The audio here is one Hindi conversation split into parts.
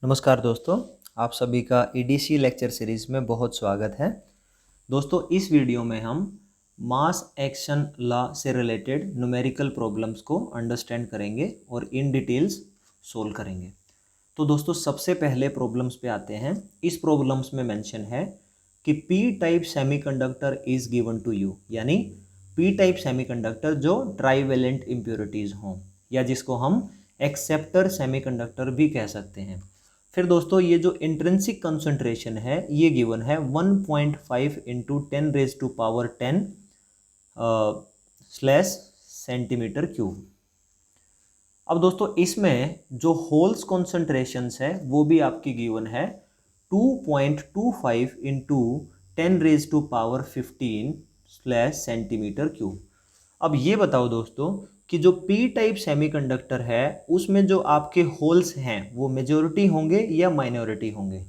नमस्कार दोस्तों, आप सभी का ईडीसी लेक्चर सीरीज़ में बहुत स्वागत है। दोस्तों, इस वीडियो में हम मास एक्शन लॉ से रिलेटेड न्यूमेरिकल प्रॉब्लम्स को अंडरस्टैंड करेंगे और इन डिटेल्स सोल्व करेंगे। तो दोस्तों, सबसे पहले प्रॉब्लम्स पे आते हैं। इस प्रॉब्लम्स में मेंशन है कि P type semiconductor is given to you, यानी पी टाइप सेमीकंडक्टर जो ट्राइवेलेंट इम्प्योरिटीज़ हों या जिसको हम एक्सेप्टर सेमीकंडक्टर भी कह सकते हैं। फिर दोस्तों, ये जो इंट्रिंसिक कंसंट्रेशन है ये गिवन है 1.5 इंटू 10⁻10 स्लैश सेंटीमीटर क्यूब। अब दोस्तों, इसमें जो होल्स कॉन्सेंट्रेशंस है वो भी आपकी गिवन है 2.25 इंटू 10⁻15 स्लैश सेंटीमीटर क्यूब। अब ये बताओ दोस्तों कि जो पी टाइप सेमीकंडक्टर है उसमें जो आपके होल्स हैं वो मेजॉरिटी होंगे या माइनॉरिटी होंगे।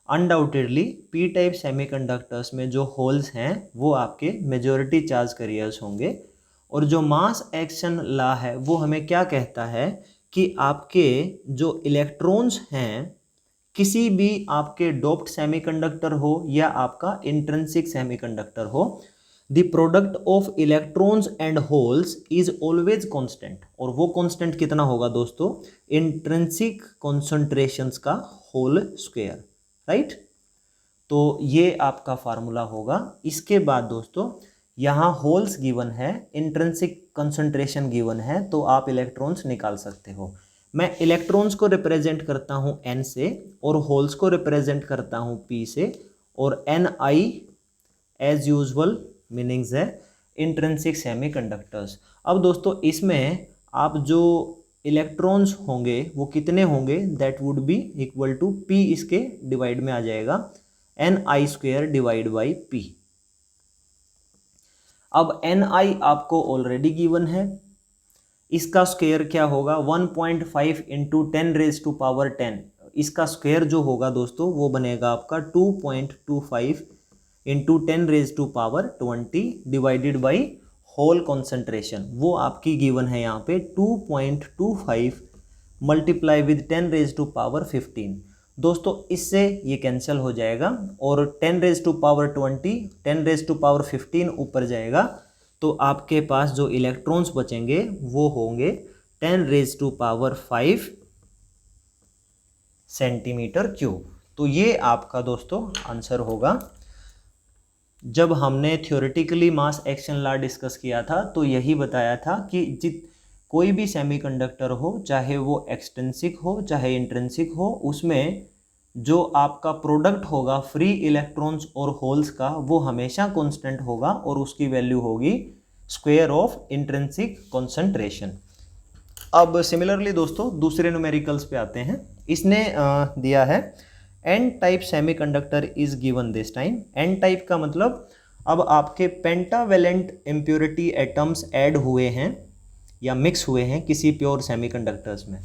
अनडाउटेडली पी टाइप सेमीकंडक्टर्स में जो होल्स हैं वो आपके मेजॉरिटी चार्ज कैरियर्स होंगे। और जो मास एक्शन लॉ है वो हमें क्या कहता है कि आपके जो इलेक्ट्रॉन्स हैं, किसी भी आपके डोप्ड सेमीकंडक्टर हो या आपका इंट्रिंसिक सेमीकंडक्टर हो, the product of electrons and holes is always constant. और वो कांस्टेंट कितना होगा दोस्तों? इंट्रिंसिक कॉन्सेंट्रेशंस का होल स्क्वायर, राइट। तो ये आपका फार्मूला होगा। इसके बाद दोस्तों, यहाँ होल्स गिवन है, इंट्रिंसिक कंसंट्रेशन गिवन है, तो आप इलेक्ट्रॉन्स निकाल सकते हो। मैं इलेक्ट्रॉन्स को रिप्रेजेंट करता हूँ N से और होल्स को रिप्रेजेंट करता हूँ P से, और Ni एज यूजुअल मीनिंग्स है इंट्रिंसिक सेमीकंडक्टर्स। अब दोस्तों, इसमें आप जो इलेक्ट्रॉन्स होंगे वो कितने होंगे? That would be equal to P, इसके डिवाइड में आ जाएगा Ni² डिवाइड बाई P। अब Ni आपको ऑलरेडी गिवन है, इसका स्क्वायर क्या होगा? 1.5 इंटू 10⁻10। इसका स्क्वायर जो होगा दोस्तों वो बनेगा आपका 2.25 into 10⁻20 divided by hole concentration. वो आपकी गिवन है यहाँ पे 2.25 मल्टीप्लाई विद 10⁻15। दोस्तों, इससे ये कैंसिल हो जाएगा और 10⁻20 10⁻15 ऊपर जाएगा, तो आपके पास जो इलेक्ट्रॉन्स बचेंगे वो होंगे 10⁻5 सेंटीमीटर क्यूब। तो ये आपका दोस्तों आंसर होगा। जब हमने थ्योरेटिकली मास एक्शन लॉ डिस्कस किया था तो यही बताया था कि कोई भी सेमीकंडक्टर हो, चाहे वो एक्सट्रिंसिक हो चाहे इंट्रिंसिक हो, उसमें जो आपका प्रोडक्ट होगा फ्री इलेक्ट्रॉन्स और होल्स का वो हमेशा कांस्टेंट होगा और उसकी वैल्यू होगी स्क्वायर ऑफ इंट्रिंसिक कॉन्सेंट्रेशन। अब सिमिलरली दोस्तों, दूसरे न्यूमेरिकल्स पे आते हैं। इसने दिया है N type semiconductor is given this time. N type का मतलब अब आपके पेंटावेलेंट इम्प्योरिटी एटम्स ऐड हुए हैं या मिक्स हुए हैं किसी प्योर सेमीकंडक्टर्स में,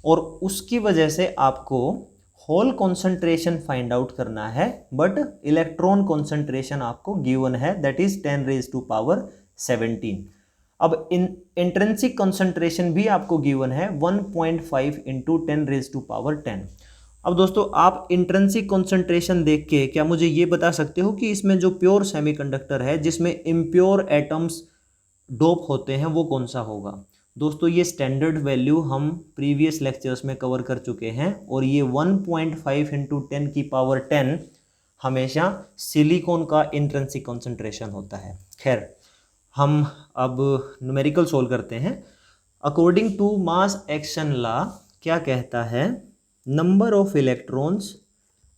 और उसकी वजह से आपको होल कॉन्सेंट्रेशन फाइंड आउट करना है, बट इलेक्ट्रॉन कॉन्सेंट्रेशन आपको गिवन है, दैट इज 10⁻17। अब इंट्रिंसिक कॉन्सेंट्रेशन भी आपको गिवन है 1.5 इंटू 10⁻10। अब दोस्तों, आप इंट्रिंसिक कॉन्सेंट्रेशन देख के क्या मुझे ये बता सकते हो कि इसमें जो प्योर सेमीकंडक्टर है जिसमें इम्प्योर एटम्स डोप होते हैं वो कौन सा होगा? दोस्तों, ये स्टैंडर्ड वैल्यू हम प्रीवियस लेक्चर्स में कवर कर चुके हैं, और ये 1.5 इंटू 10⁻10 हमेशा सिलिकॉन का इंट्रिंसिक कॉन्सेंट्रेशन होता है। खैर, हम अब न्यूमेरिकल सोल्व करते हैं। According to mass action law क्या कहता है? Number of electrons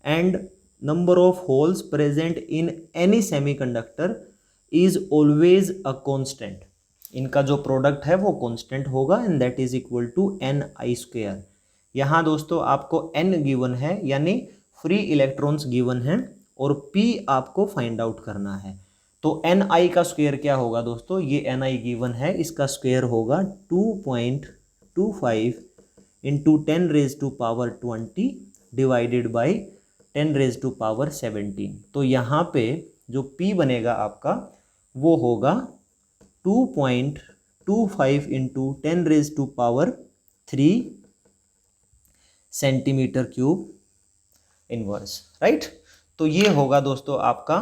and number of holes present in any semiconductor is always a constant. इनका जो प्रोडक्ट है वो कांस्टेंट होगा and that is equal to Ni²। यहाँ दोस्तों आपको n गिवन है, यानी फ्री इलेक्ट्रॉन्स गिवन है, और P आपको फाइंड आउट करना है। तो Ni का स्क्वायर क्या होगा दोस्तों? ये Ni गिवन है, इसका स्क्वायर होगा 2.25 इंटू 10⁻20 डिवाइडेड बाई 10⁻17। तो यहाँ पे जो P बनेगा आपका वो होगा 2.25 into 10⁻3 centimetre cube inverse, right. तो ये होगा दोस्तों आपका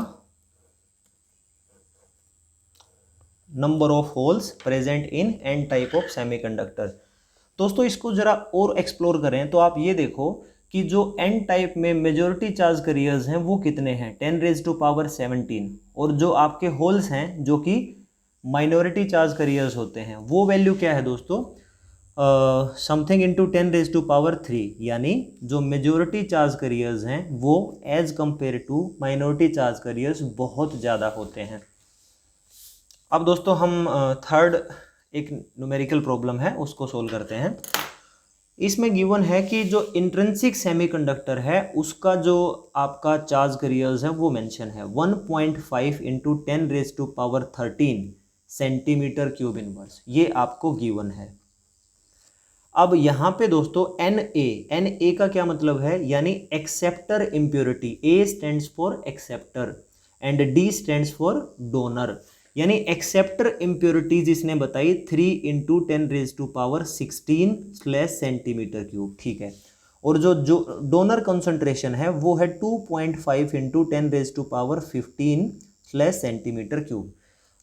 number of holes present in an type of semiconductor. दोस्तों इसको जरा और एक्सप्लोर करें तो आप ये देखो कि जो एन टाइप में मेजॉरिटी चार्ज कैरियर्स हैं वो कितने हैं, 10⁻17, और जो आपके होल्स हैं जो कि माइनॉरिटी चार्ज कैरियर्स होते हैं वो वैल्यू क्या है दोस्तों, समथिंग इंटू 10⁻3, यानी जो मेजॉरिटी चार्ज कैरियर्स हैं वो as compare to minority charge carriers बहुत ज़्यादा होते हैं। अब दोस्तों हम थर्ड एक न्यूमेरिकल प्रॉब्लम है उसको सोल्व करते हैं। इसमें गिवन है कि जो इंट्रिंसिक सेमीकंडक्टर है उसका जो आपका चार्ज कैरियर्स है वो मेंशन है 1.5 इंटू 10⁻13 सेंटीमीटर क्यूब इनवर्स, ये आपको गिवन है। अब यहाँ पे दोस्तों Na का क्या मतलब है, यानी acceptor impurity, A stands for acceptor and D stands for donor, यानी एक्सेप्टर इम्प्योरिटी जिसने बताई 3 इंटू 10⁻16 सेंटीमीटर क्यूब, ठीक है। और जो डोनर कंसंट्रेशन है वो है 2.5 इंटू 10⁻15 सेंटीमीटर क्यूब।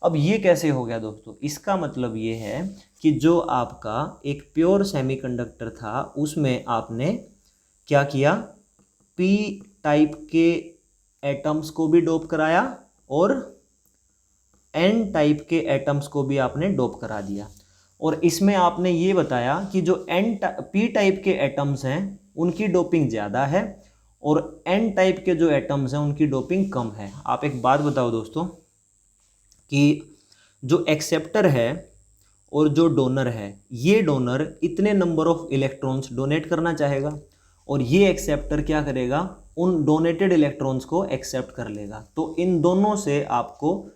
अब ये कैसे हो गया दोस्तों, इसका मतलब ये है कि जो आपका एक प्योर सेमीकंडक्टर था उसमें आपने क्या किया, P टाइप के एटम्स को भी डोप कराया और N टाइप के एटम्स को भी आपने डोप करा दिया, और इसमें आपने ये बताया कि जो P टाइप के एटम्स हैं उनकी डोपिंग ज़्यादा है और N टाइप के जो एटम्स हैं उनकी डोपिंग कम है। आप एक बात बताओ दोस्तों कि जो एक्सेप्टर है और जो डोनर है, ये डोनर इतने नंबर ऑफ इलेक्ट्रॉन्स डोनेट करना चाहेगा और ये एक्सेप्टर क्या करेगा, उन डोनेटेड इलेक्ट्रॉन्स को एक्सेप्ट कर लेगा। तो इन दोनों से आपको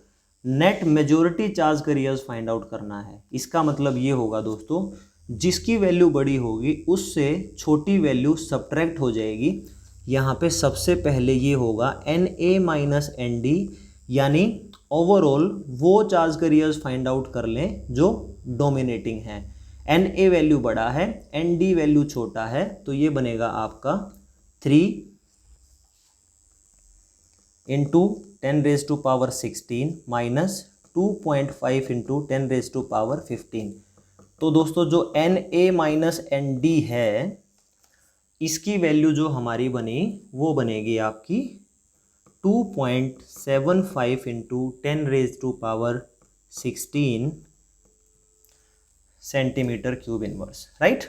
net majority charge carriers find out करना है। इसका मतलब ये होगा दोस्तों, जिसकी वैल्यू बड़ी होगी उससे छोटी वैल्यू सब्ट्रैक्ट हो जाएगी। यहाँ पे सबसे पहले ये होगा Na माइनस ND, यानी ओवरऑल वो चार्ज कैरियर्स फाइंड आउट कर लें जो डोमिनेटिंग है। Na वैल्यू बड़ा है, ND वैल्यू छोटा है, तो ये बनेगा आपका 3 इंटू 10⁻16 माइनस 2.5 इंटू 10⁻15। तो दोस्तों जो Na माइनस ND है इसकी वैल्यू जो हमारी बनी वो बनेगी आपकी 2.75 into 10⁻16 centimetre cube inverse, right.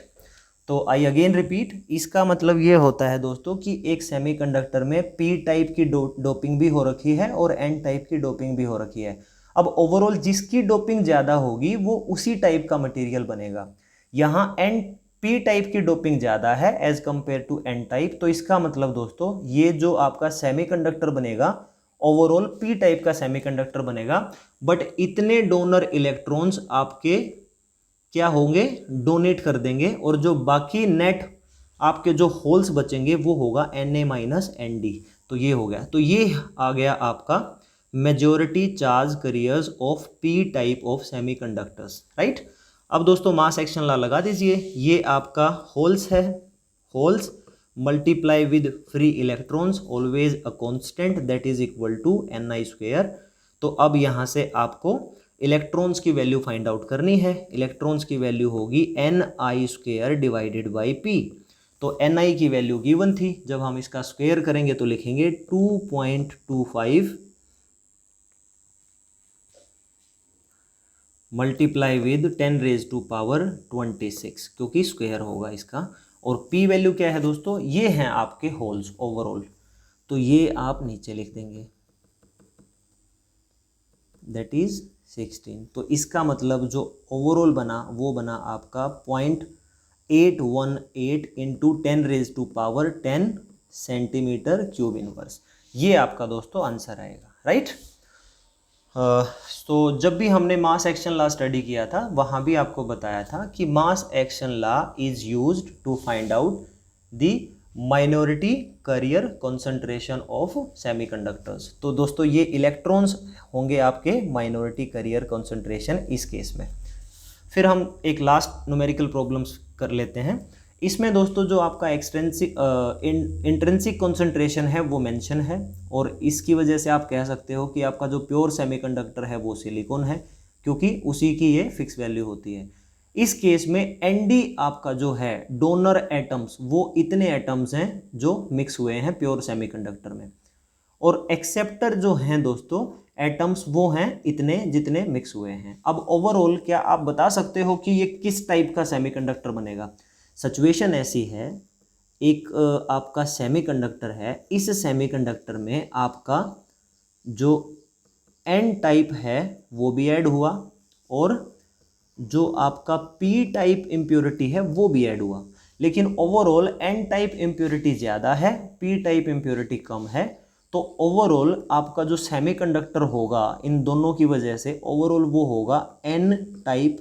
तो आई अगेन रिपीट, इसका मतलब ये होता है दोस्तों कि एक सेमीकंडक्टर में P टाइप की डोपिंग भी हो रखी है और N टाइप की डोपिंग भी हो रखी है। अब ओवरऑल जिसकी डोपिंग ज़्यादा होगी वो उसी टाइप का मटेरियल बनेगा। यहाँ P टाइप की डोपिंग ज़्यादा है as compare to N type, तो इसका मतलब दोस्तों ये जो आपका सेमीकंडक्टर बनेगा ओवरऑल P टाइप का सेमीकंडक्टर बनेगा, बट इतने डोनर इलेक्ट्रॉन्स आपके क्या होंगे, डोनेट कर देंगे, और जो बाकी नेट आपके जो होल्स बचेंगे वो होगा Na माइनस ND। तो ये हो गया, तो ये आ गया आपका majority charge carriers of P type of semiconductors, right. अब दोस्तों मास एक्शन लॉ लगा दीजिए, ये आपका होल्स है, holes multiply with free electrons always a constant that is equal to Ni²। तो अब यहाँ से आपको इलेक्ट्रॉन्स की वैल्यू फाइंड आउट करनी है। इलेक्ट्रॉन्स की वैल्यू होगी Ni² डिवाइडेड बाई P। तो Ni की वैल्यू गिवन थी, जब हम इसका स्क्वायर करेंगे तो लिखेंगे 2.25 मल्टीप्लाई विद 10⁻26, क्योंकि स्क्वायर होगा इसका। और P वैल्यू क्या है दोस्तों, ये हैं आपके होल्स ओवरऑल, तो ये आप नीचे लिख देंगे, दैट इज 16। तो इसका मतलब जो ओवरऑल बना वो बना आपका 0.818 इंटू 10⁻10 सेंटीमीटर क्यूब इनवर्स। ये आपका दोस्तों आंसर आएगा, राइट। तो जब भी हमने मास एक्शन लॉ स्टडी किया था वहाँ भी आपको बताया था कि mass action law is used to find out the minority carrier concentration of semiconductors. तो दोस्तों ये इलेक्ट्रॉन्स होंगे आपके माइनॉरिटी कैरियर कंसंट्रेशन इस केस में। फिर हम एक लास्ट न्यूमेरिकल प्रॉब्लम्स कर लेते हैं। इसमें दोस्तों जो आपका इंट्रिंसिक कॉन्सेंट्रेशन है वो मेंशन है, और इसकी वजह से आप कह सकते हो कि आपका जो प्योर सेमीकंडक्टर है वो सिलिकॉन है, क्योंकि उसी की ये फिक्स वैल्यू होती है। इस केस में एनडी आपका जो है डोनर एटम्स, वो इतने एटम्स हैं जो मिक्स हुए हैं प्योर सेमीकंडक्टर में, और एक्सेप्टर जो हैं दोस्तों एटम्स वो हैं इतने जितने मिक्स हुए हैं। अब ओवरऑल क्या आप बता सकते हो कि ये किस टाइप का सेमीकंडक्टर बनेगा? सिचुएशन ऐसी है, एक आपका सेमीकंडक्टर है, इस सेमीकंडक्टर में आपका जो एन टाइप है वो भी ऐड हुआ, और जो आपका पी टाइप इम्प्योरिटी है वो भी ऐड हुआ, लेकिन ओवरऑल एन टाइप इम्प्योरिटी ज़्यादा है, पी टाइप इम्प्योरिटी कम है। तो ओवरऑल आपका जो सेमीकंडक्टर होगा इन दोनों की वजह से ओवरऑल वो होगा एन टाइप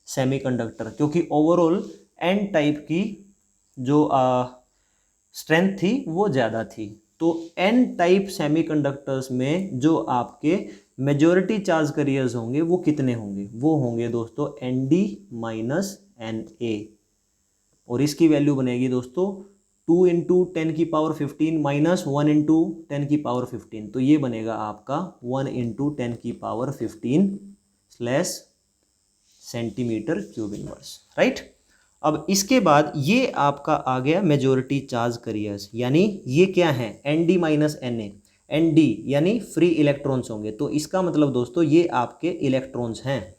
सेमीकंडक्टर, क्योंकि ओवरऑल एन टाइप की जो स्ट्रेंथ थी वो ज़्यादा थी। तो एन टाइप सेमीकंडक्टर्स में जो आपके मेजॉरिटी चार्ज कैरियर्स होंगे वो कितने होंगे? वो होंगे दोस्तों Nd माइनस Na, और इसकी वैल्यू बनेगी दोस्तों 2 इंटू 10 की पावर 15 माइनस 1 इंटू 10 की पावर 15, तो ये बनेगा आपका 1 इंटू 10 की power 15 slash centimetre cube inverse, right. अब इसके बाद ये आपका आ गया मेजॉरिटी चार्ज कैरियर्स, यानी ये क्या है Nd माइनस Na, Nd यानी फ्री इलेक्ट्रॉन्स होंगे, तो इसका मतलब दोस्तों ये आपके इलेक्ट्रॉन्स हैं।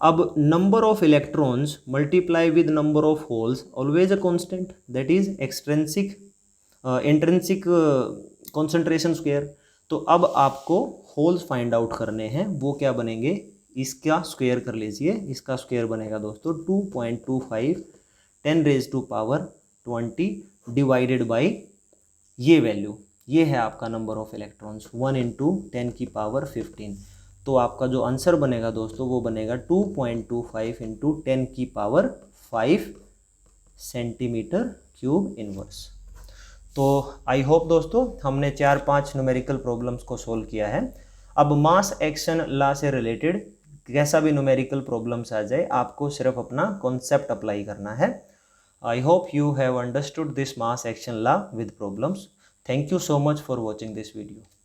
अब number of electrons multiply with number of holes always a constant, that is extrinsic intrinsic concentration square. तो अब आपको होल्स फाइंड आउट करने हैं, वो क्या बनेंगे? इसका स्क्वायर कर लीजिए, इसका स्क्वायर बनेगा दोस्तों 2.25 10 raise to power 20 divided by ये वैल्यू, ये है आपका नंबर ऑफ इलेक्ट्रॉन्स 1 इंटू 10 की पावर 15। तो आपका जो आंसर बनेगा दोस्तों वो बनेगा 2.25 इंटू 10 की पावर 5 सेंटीमीटर क्यूब इनवर्स। तो आई होप दोस्तों हमने 4-5 न्यूमेरिकल प्रॉब्लम्स को सोल्व किया है। अब मास एक्शन लॉ से रिलेटेड कैसा भी न्यूमेरिकल प्रॉब्लम्स आ जाए, आपको सिर्फ अपना कॉन्सेप्ट अप्लाई करना है। I hope you have understood this mass action law with problems. Thank you so much for watching this video.